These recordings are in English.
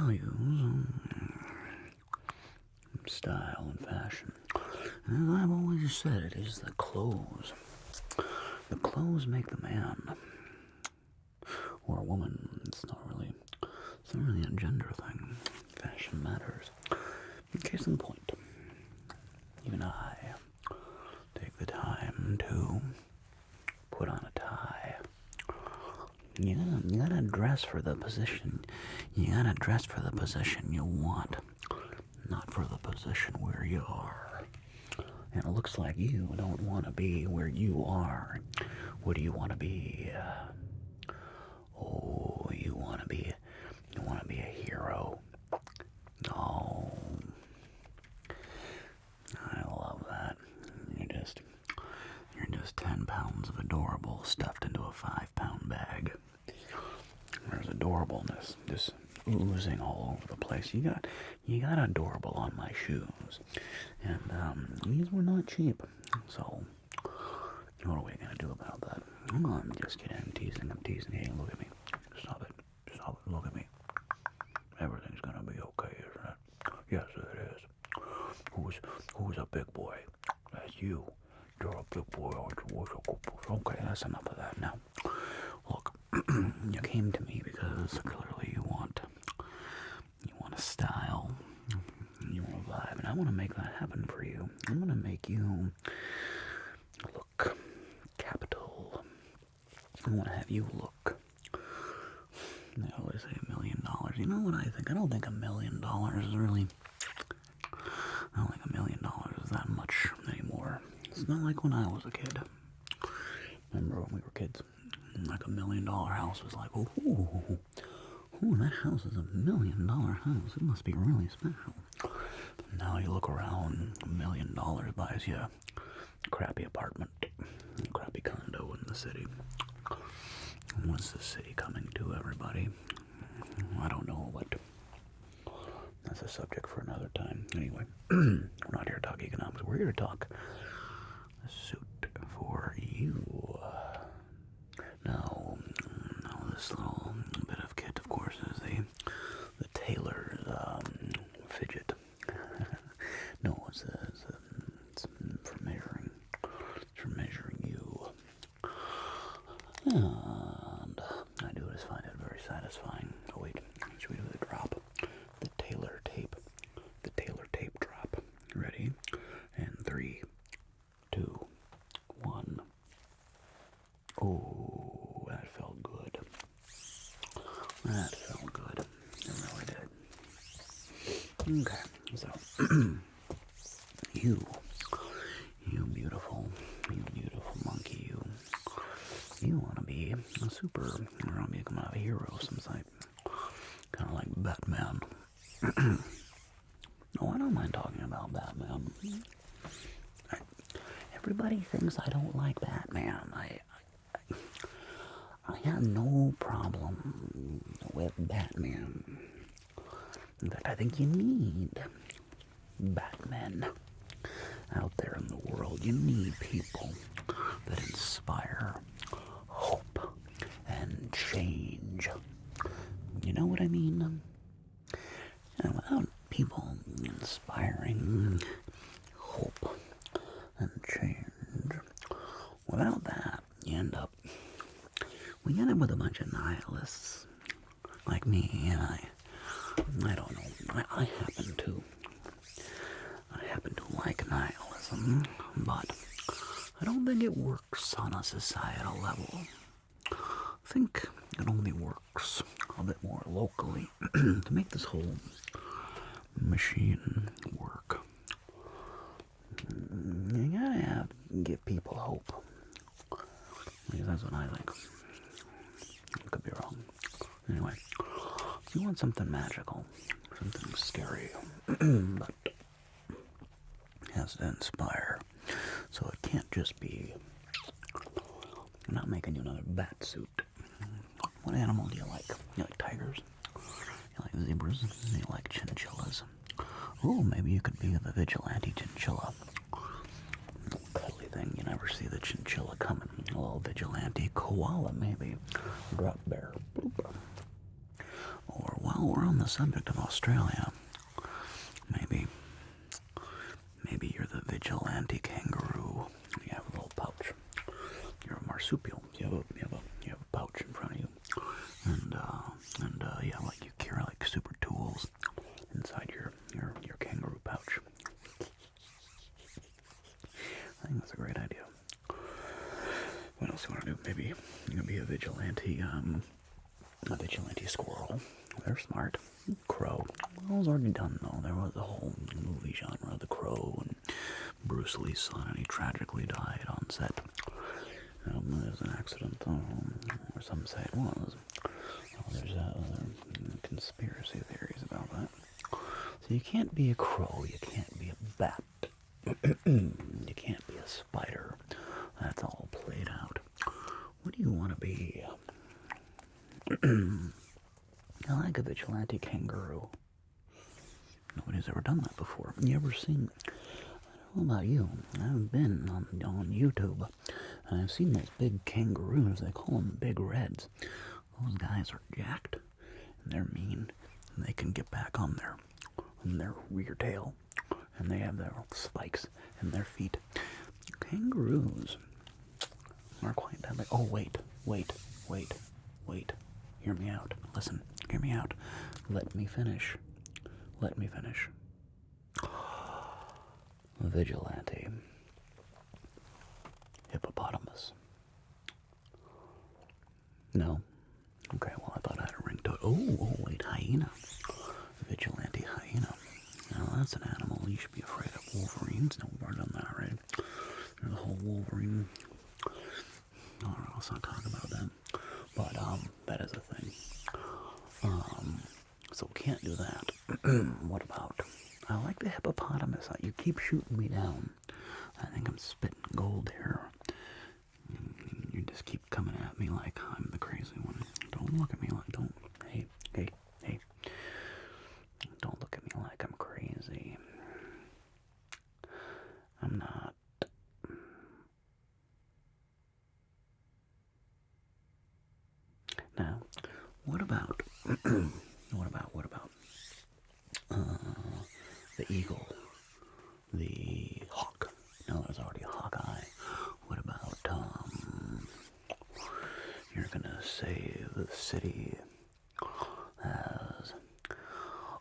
values style and fashion. And I've always said it is the clothes. The clothes make the man. Or a woman. It's not really a gender thing. Fashion matters. Case in point. Even I take the time to put on a tie. You gotta dress for the position. You gotta dress for the position you want, not for the position where you are. And it looks like you don't want to be where you are. What do you want to be? Oh, you want to be a hero. Oh, I love that. You're just 10 pounds of adorable stuffed into a 5-pound bag. There's adorableness just oozing all over the place. You got adorable on my shoes, and these were not cheap. So what are we gonna do about that? Oh, I'm just kidding. I'm teasing. Hey, look at me. Stop it. Look at me. Everything's gonna be okay, isn't it? Yes, it is. Who's a big boy? That's you. You're a big boy, aren't you? Okay, that's enough of that now. Look, you came to me because clearly you want a style, you want a vibe, and I want to make that happen for you. I'm going to make you look capital. I want to have you look. They always say $1 million. You know what I think? I don't think $1 million is really. I don't think $1 million is that much anymore. It's not like when I was a kid. Remember when we were kids? Like $1 million house was like, ooh, that house is $1 million house. It must be really special. Now you look around, $1 million buys you a crappy apartment, a crappy condo in the city. What's the city coming to, everybody? I don't know, but that's a subject for another time. Anyway, we're not here to talk economics. We're here to talk a suit for you. Now, this little bit of kit, of course, is the tailor's fidget. No, it's for measuring. It's for measuring you. And I do just find it very satisfying. Oh wait, should we do the drop? The tailor tape. The tailor tape drop. Ready? And 3, 2, 1. Oh, that felt good. That felt good. It really did. Okay, so you beautiful monkey, you want to be a super, you want to become a hero of some type, kind of like Batman. No, I don't mind talking about Batman. Everybody thinks I don't like Batman. I have no problem with Batman. In fact, I think you need Batmen out there in the world. You need people that inspire hope and change. You know what I mean? And without people inspiring hope and change, without that, we end up with a bunch of nihilists like me, and I don't know. I happen to like nihilism, but I don't think it works on a societal level. I think it only works a bit more locally to make this whole machine work. You gotta give people hope. At least that's what I think. I could be wrong. Anyway, if you want something magical, something scary, but has to inspire. So it can't just be, I'm not making you another bat suit. What animal do you like? You like tigers? You like zebras? You like chinchillas? Oh, maybe you could be the vigilante chinchilla. Cuddly thing, you never see the chinchilla coming. A little vigilante koala, maybe. Drop bear. Boop. Or, well, Well, we're on the subject of Australia. Maybe you're the vigilante kangaroo. You have a little pouch. You're a marsupial. You have a pouch in front of you, and yeah, like you carry like super tools inside your kangaroo pouch. I think that's a great idea. What else do you want to do? Maybe you can be a vigilante squirrel. They're smart. Crow. Well, it was already done though. There was a whole movie genre, The Crow, and Bruce Lee's son, and he tragically died on set. There's an accident, or some say it was. There's conspiracy theories about that. So you can't be a crow, you can't be a bat, you can't be a spider. That's all played out. What do you want to be? I like a vigilante kangaroo. Nobody's ever done that before. You ever seen? I don't know about you. I've been on YouTube, and I've seen those big kangaroos. They call them big reds. Those guys are jacked, and they're mean, and they can get back on their rear tail, and they have their spikes in their feet. Kangaroos are quite deadly. Oh, wait. Hear me out. Listen, hear me out. Let me finish. Vigilante. Hippopotamus. No? Okay, well, I thought I had a ring to it. Oh, wait, hyena. Vigilante hyena. Now, that's an animal you should be afraid of. Wolverines? No, we've already done that, right? There's a whole Wolverine. No, let's not talk about that. But, that is a thing. So we can't do that. What about... I like the hippopotamus. You keep shooting me down. I think I'm spitting gold here. You just keep coming at me like I'm the crazy one. Don't look at me like... Don't... Hey. Don't look at me like I'm crazy. I'm not. Now, what about... what about... the eagle? The hawk? No, there's already a hawkeye. What about, you're gonna save the city as...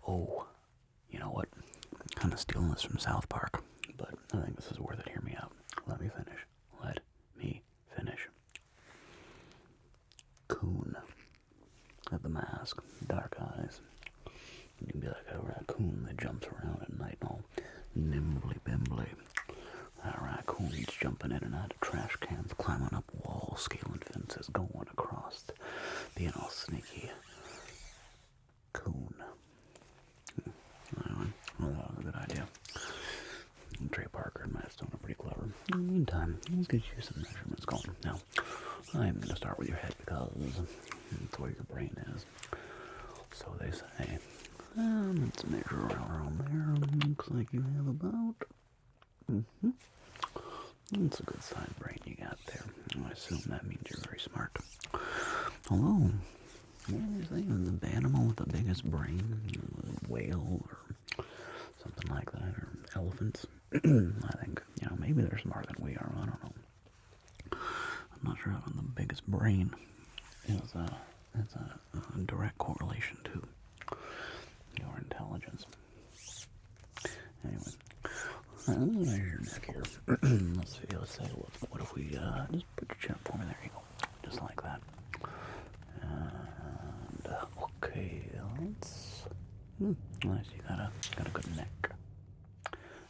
Oh, you know what? I'm kind of stealing this from South Park, but I think this is worth it. Hear me out. Let me finish. Coon. At the mask. Dark eyes. You can be like a raccoon that jumps around at night all nimbly-bimbly. That raccoon's jumping in and out of trash cans, climbing up walls, scaling fences, going across, being all sneaky. Coon. Anyway, well, that was a good idea. Trey Parker and Matt Stone are pretty clever. In the meantime, let's get you some measurements going. Now, I'm going to start with your head because that's where your brain is. So they say, let's measure around there. Looks like you have about... That's a good size brain you got there. I assume that means you're very smart. Although, what do they say? The animal with the biggest brain, a whale or something like that, or elephants. I think, maybe they're smarter than we are. I don't know. I'm not sure if the biggest brain is a direct correlation to your intelligence. Anyway, let me measure your neck here. Let's say, what if we just put your chin up for me? There you go, just like that. And okay, let's. Nice, you got a good neck.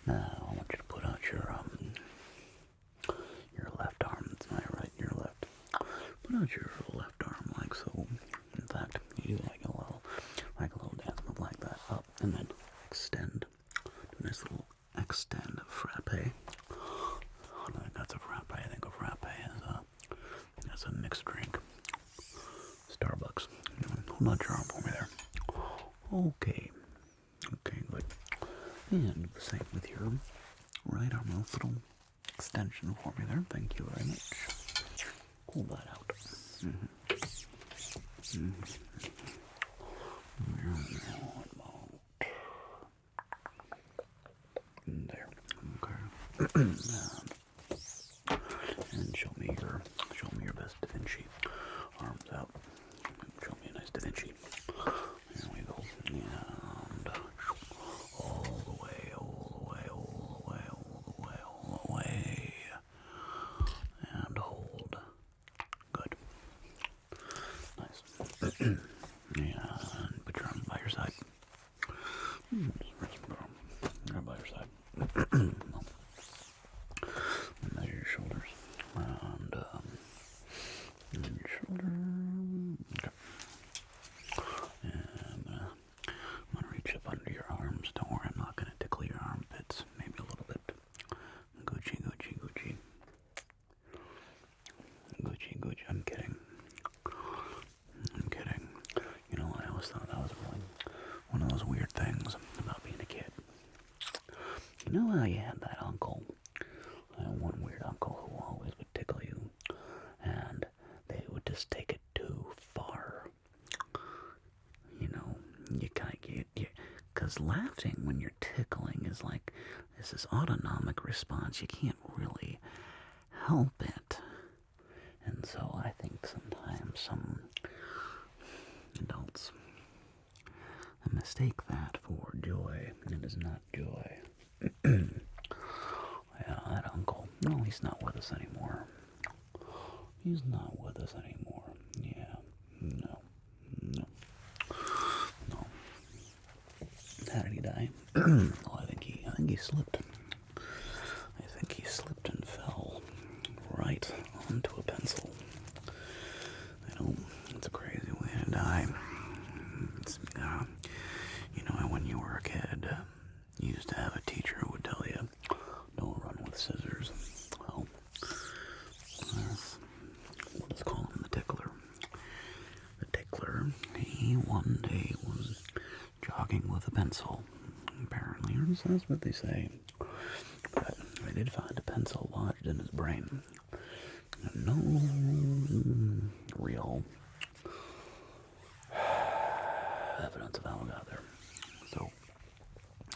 Now I want you to put out your left arm. That's not right. Your left. Put out your left arm like so. In fact, you do like a little dance move like that. Up and then extend. Do a nice little extend frappe. I don't think that's a frappe. I think a frappe is a mixed drink. Starbucks. Hold on your arm for me there. Okay, good. And the same with your right arm, a little extension for me there. Thank you very much. Pull that out. And show me your best Da Vinci. Arms out. Show me a nice Da Vinci. There we go. And all the way, all the way, all the way, all the way, all the way. And hold. Good. Nice. And put your arm by your side. Right by your side. No. Measure your shoulders. And your shoulder. Okay. And I'm gonna reach up under your arms. Don't worry, I'm not gonna tickle your armpits. Maybe a little bit. Gucci, Gucci, Gucci. Gucci, Gucci. I'm kidding. I'm kidding. You know, I always thought that was really one of those weird things about being a kid. You know how you had that uncle? One weird uncle who always would tickle you, and they would just take it too far. You know, you kind of get, because laughing when you're tickling is like, it's this autonomic response. You can't really help it. And so I think sometimes some adults mistake that for joy. It is not joy. Yeah, that uncle. No, he's not with us anymore. He's not with us anymore. Yeah. No. No. No. How did he die? Oh, I think he slipped. I think he slipped and fell right onto a pencil. I know, it's a crazy way to die. It's, you know, when you were a kid, you used to have a teacher who would tell you, don't run with scissors. Well, we'll just call him the tickler. The tickler, he one day was jogging with a pencil, apparently, or that's what they say. But they did find a pencil lodged in his brain. No real evidence of how it got there. So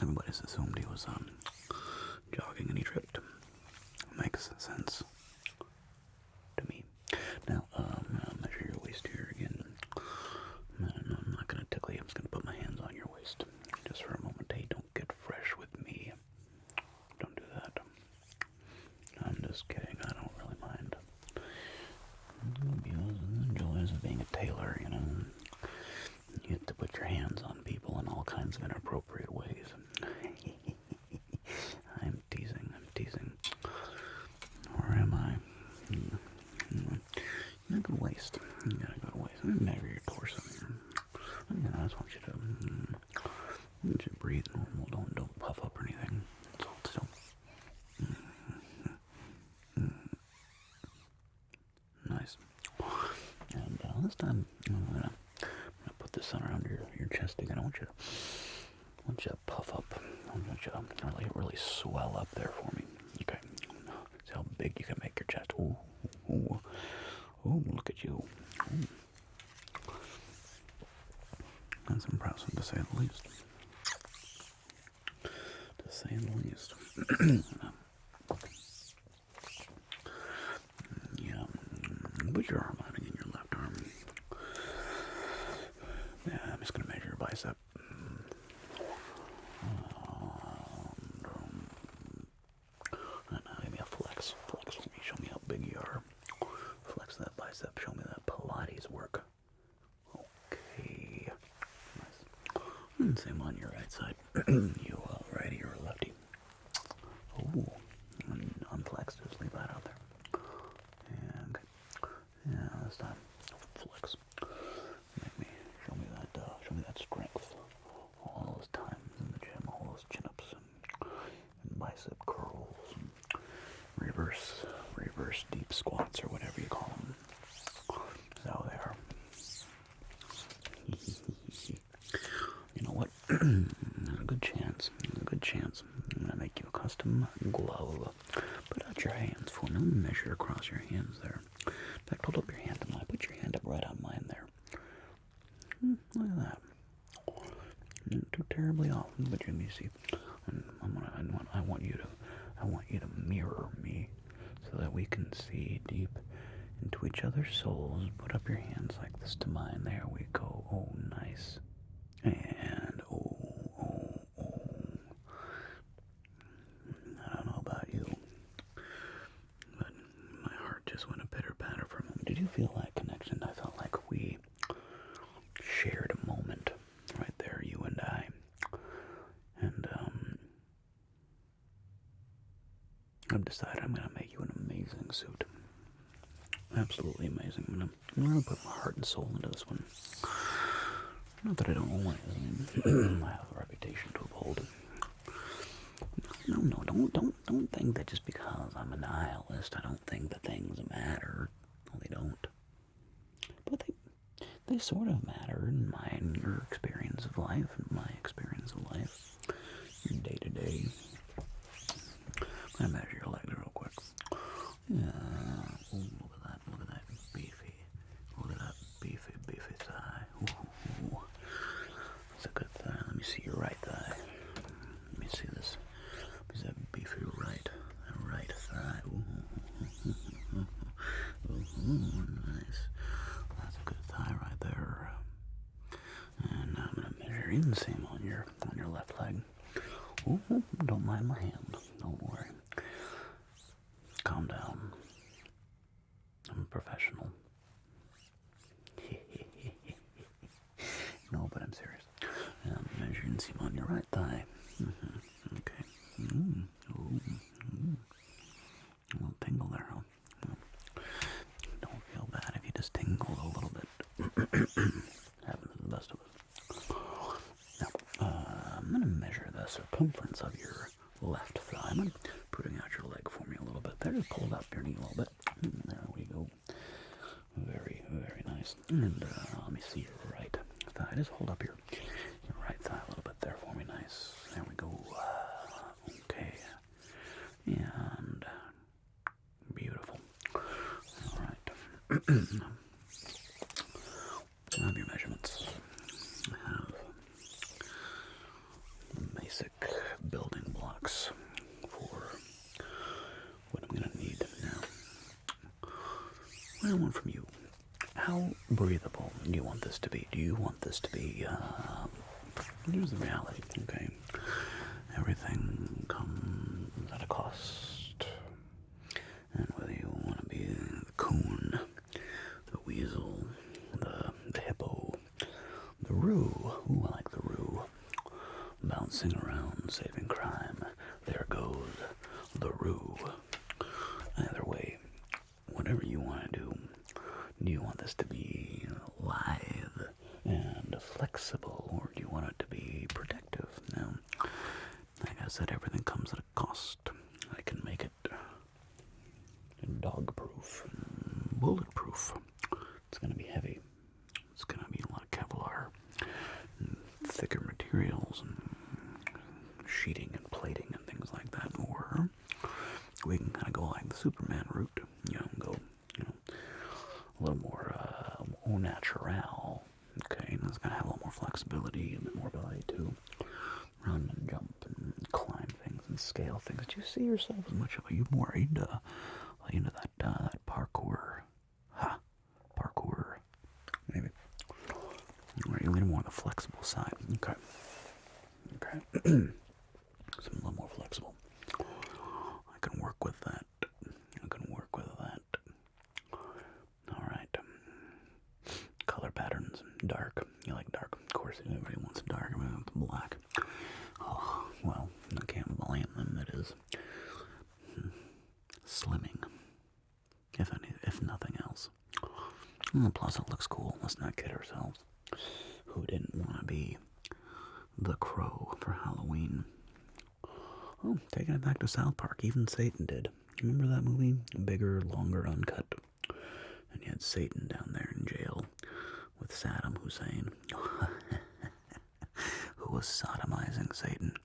everybody's assumed he was jogging and he tripped. Makes sense to me. Now, I'll measure your waist here again. No, I'm not going to tickle you. I'm just going to put my hands on your waist just for a moment. Hey, don't get fresh with me. Don't do that. I'm just kidding. I don't really mind. The joys of being a tailor, you know. You get to put your hands on people in all kinds of inappropriate ways. I'm teasing. Or am I? You got a good waist. You got a good waist. I'm gonna measure your torso here. I just want you to breathe normal. Don't puff up or anything. Hold still. Nice. And this time I'm gonna put this around your chest again. I want you to puff up. I want you to really swell up there for me. Okay. See how big you can make your chest. Ooh, look at you. Ooh. That's impressive, to say the least. To say the least. Yeah. Put your arm out again, your left arm. Yeah, I'm just going to measure your bicep. And now give me a flex. Flex for me. Show me how big you are. Flex that bicep. Show me that Pilates work. Okay. Nice. And same on your right side. You righty or lefty? Ooh. Unflexed. Just leave that out there. And yeah, this time flex. Show me that strength. All those times in the gym, all those chin-ups and bicep curls, and reverse deep squats or whatever you call them. So there. You know what? There's a good chance. I'm gonna make you a custom glove. Put out your hands for me. Measure across your hands there. In fact, hold up your hand on mine. Put your hand up right on mine there. Look at that. Not too terribly off, but you see, I want you to I want you to mirror me so that we can see deep into each other's souls. Put up your hands like this to mine. There we go. Oh, nice. And I don't know about you, but my heart just went a pitter-patter for a moment. Did you feel that connection? I felt like we shared a moment right there, you and I. And I've decided I'm going to make you an amazing suit. Absolutely amazing. I'm going to put my heart and soul into this one. Not that I don't always. I have a reputation to uphold. No, don't think that just because I'm a nihilist, I don't think that things matter. No, they don't. But they sort of matter in your experience of life, and my experience of life, your day to day. I'm gonna measure your legs real quick. Yeah. Ooh, look at that beefy. Look at that beefy thigh. Ooh. That's a good thigh. Let me see your right thigh. Let me see this. Is that beefy right thigh? Ooh, nice. That's a good thigh right there. And I'm gonna measure inseam on your left leg. Ooh, don't mind my hand. Don't worry. Calm down. I'm a professional. No, but I'm serious. Measure inseam on your right thigh. Okay. Ooh. A little tingle there, huh? Don't feel bad if you just tingle a little bit. Happens to the best of us. Now, I'm going to measure the circumference of your left thigh. I'm putting out your leg for me a little bit there. Just pull up your knee a little bit. There we go. Very, very nice. And let me see your right thigh. Just hold up your right thigh a little bit there for me. Nice. There we go. Okay. And beautiful. All right. I have your measurements. I have basic building blocks for what I'm going to need now. What I want from you, how breathable do you want this to be? Do you want this to be, here's the reality, okay? Everything comes at a cost. And whether you want to be the coon, the weasel, the hippo, the roo, ooh, I like the roo, bouncing around, saving crime, there goes the roo. Either way, whatever you want to do you want this to be lithe and flexible, or do you want it to be protective? Now, like I said, everything comes at a cost. I can make it dog-proof and bulletproof. It's going to be heavy. It's going to be a lot of Kevlar and thicker materials and sheeting and plating and things like that. Or we can kind of go like the Superman route, go, a little more au natural. Okay, and it's going to have a little more flexibility and a bit more ability to run and jump and climb things and scale things. Do you see yourself as much of you more into that parkour? Parkour. Maybe. Or you lean more on the flexible side. Okay. So I'm a little more flexible. I can work with that. All right. Color patterns. Dark. You like dark? Of course, everybody wants dark. Everybody wants black. Oh, well, I can't blame them. It is slimming, if nothing else. Plus, it looks cool. Let's not kid ourselves. Who didn't want to be the Crow for Halloween? Oh, taking it back to South Park. Even Satan did. Remember that movie? Bigger, longer, uncut. And you had Satan down there in jail with Saddam Hussein, who was sodomizing Satan.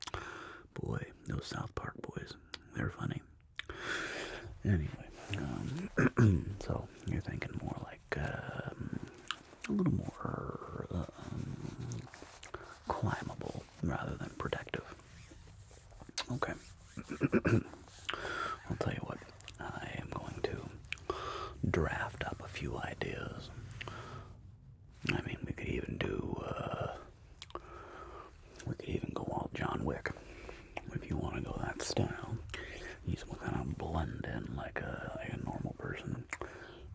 Boy, those South Park boys, they're funny. Anyway, so you're thinking more like a little more climbable rather than protective. Okay. could even go all John Wick if you want to go that style. You just want to kind of blend in like a normal person.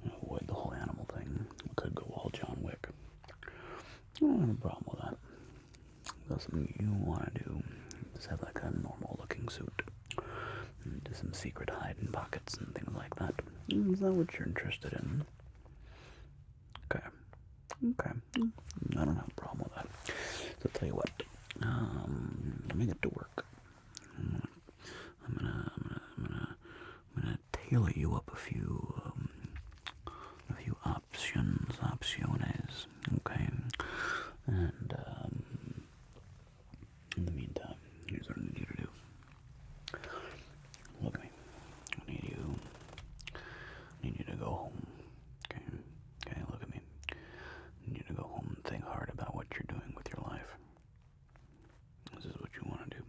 Avoid the whole animal thing. We could go all John Wick. I don't have a problem with that. That's something you want to do. Just have like a normal looking suit. Do some secret hiding pockets and things like that. Is that what you're interested in? Okay. Okay. I don't have a problem with that. So I'll tell you what. Let me get to work. I'm gonna tailor you up a few opciones. Okay. And in the meantime, here's what I need you to do. Look at me. I need you to go home. Okay. Okay, look at me. I need you to go home and think hard about what you're doing with your life. This is what you want to do.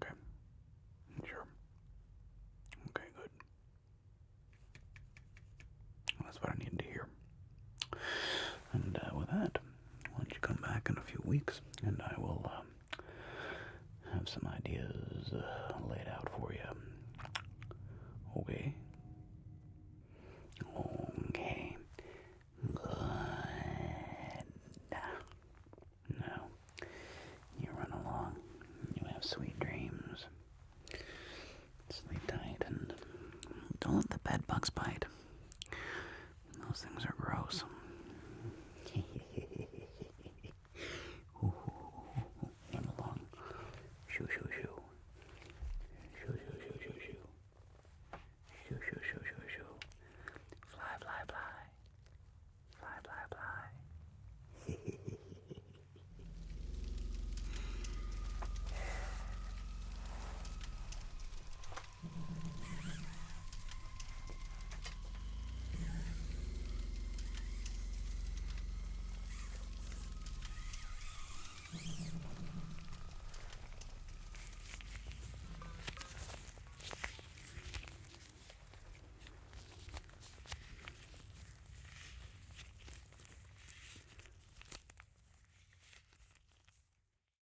Okay. Sure. Okay, good. Well, that's what I needed to hear. And with that, why don't you come back in a few weeks, and I will have some ideas laid out for you. Okay? Okay. Good. Now, you run along. You have sweet